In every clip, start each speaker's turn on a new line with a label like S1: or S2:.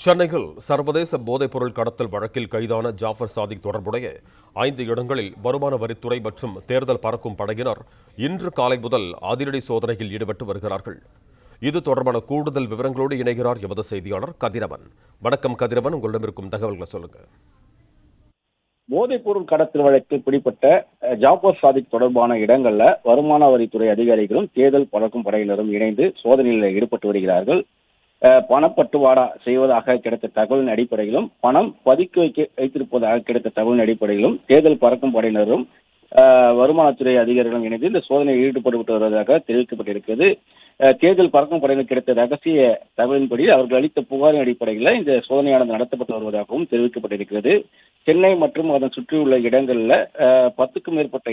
S1: சென்னையில் சர்வதேச போதைப்பொருள் கடத்தல் வழக்கில் கைதான ஜாஃபர் சாதிக் தொடர்புடைய 5 இடங்களில் வருமான வரித்துறை மற்றும் தேர்தல் பறக்கும் படையினர் இன்று காலை முதல் அதிரடி சோதனையில் ஈடுபட்டு வருகிறார்கள். இது தொடர்பான கூடுதல் விவரங்களோடு இணைகிறார் எமது செய்தியாளர் கதிரவன். வணக்கம் கதிரவன், உங்களிடம் இருக்கும் தகவல்களை சொல்லுங்க.
S2: போதைப்பொருள் கடத்தல் வழக்கில் பிடிப்பட்ட ஜாஃபர் சாதிக் தொடர்பான இடங்கள்ல வருமான வரித்துறை அதிகாரிகளும் தேர்தல் பறக்கும் படையினரும் இணைந்து சோதனையில் ஈடுபட்டு வருகிறார்கள். பணப்பட்டுவாடா செய்வதாக கிடைத்த தகவலின் அடிப்படையிலும் பணம் பதுக்கி வைத்திருப்பதாக கிடைத்த தகவலின் அடிப்படையிலும் தேர்தல் பறக்கும் படையினரும் வருமானத்துறை அதிகாரிகளும் இணைந்து இந்த சோதனையில் ஈடுபட்டு வருவதாக தெரிவிக்கப்பட்டிருக்கிறது. தேர்தல் பறக்கும் படையினர் கிடைத்த ரகசிய தகவலின்படி அவர்கள் அளித்த புகாரின் அடிப்படையில் இந்த சோதனையானது நடத்தப்பட்டு வருவதாகவும் தெரிவிக்கப்பட்டிருக்கிறது. சென்னை மற்றும் அதன் சுற்றியுள்ள இடங்களில் 10க்கும் மேற்பட்ட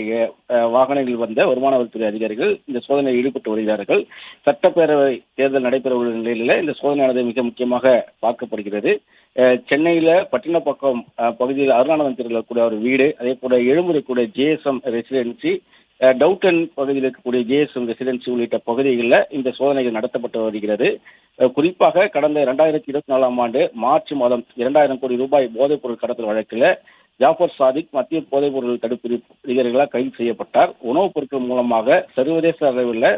S2: வாகனங்களில் வந்த வருமான வரித்துறை அதிகாரிகள் இந்த சோதனையில் ஈடுபட்டு வருகிறார்கள். சட்டப்பேரவை தேர்தல் நடைபெறவுள்ள நிலையில் இந்த சோதனையானது மிக முக்கியமாக பார்க்கப்படுகிறது. சென்னையில பட்டினப்பாக்கம் பகுதியில் அருணானந்தன் தெருவில் கூட ஒரு வீடு, அதே போல எழும்பூரை கூட ஜேஎஸ்எம் ரெசிடென்சி, டவுட்டன் பகுதியில் இருக்கக்கூடிய ஜேஎஸ்எம் ரெசிடென்சி உள்ளிட்ட பகுதிகளில் இந்த சோதனைகள் நடத்தப்பட்டு வருகிறது. குறிப்பாக கடந்த 2024ஆம் ஆண்டு மார்ச் மாதம் 2000 கோடி ரூபாய் போதைப்பொருள் கடத்தல் வழக்கில் ஜாஃபர் சாதிக் மத்திய போதைப்பொருள் தடுப்பு அதிகாரிகளால் கைது செய்யப்பட்டார். உணவுப் பொருட்கள் மூலமாக சர்வதேச அளவில்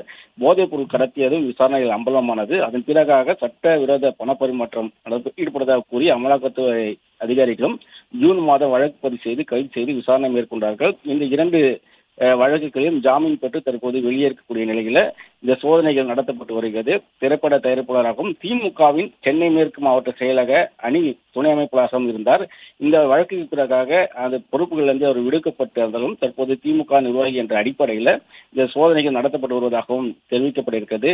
S2: போதைப்பொருள் கடத்தியதும் விசாரணையில் அம்பலமானது. அதன் பிறகாக சட்டவிரோத பணப்பரிமாற்றம் ஈடுபடுவதாக கூறி அமலாக்கத்துறை அதிகாரிகளும் ஜூன் மாதம் வழக்கு பதிவு செய்து கைது செய்து விசாரணை மேற்கொண்டார்கள். இந்த 2 வழக்குகளையும் ஜாமீன் பெற்று தற்போது வெளியேற்கக்கூடிய நிலையில இந்த சோதனைகள் நடத்தப்பட்டு வருகிறது. திரைப்பட தயாரிப்பாளராகவும் திமுகவின் சென்னை மேற்கு மாவட்ட செயலக அணி துணை அமைப்பாளராகவும் இருந்தார். இந்த வழக்குக்கு பிறகாக அந்த பொறுப்புகளிலிருந்து அவர் விடுக்கப்பட்டிருந்தாலும் தற்போது திமுக நிர்வாகி என்ற அடிப்படையில் இந்த சோதனைகள் நடத்தப்பட்டு வருவதாகவும் தெரிவிக்கப்பட்டிருக்கிறது.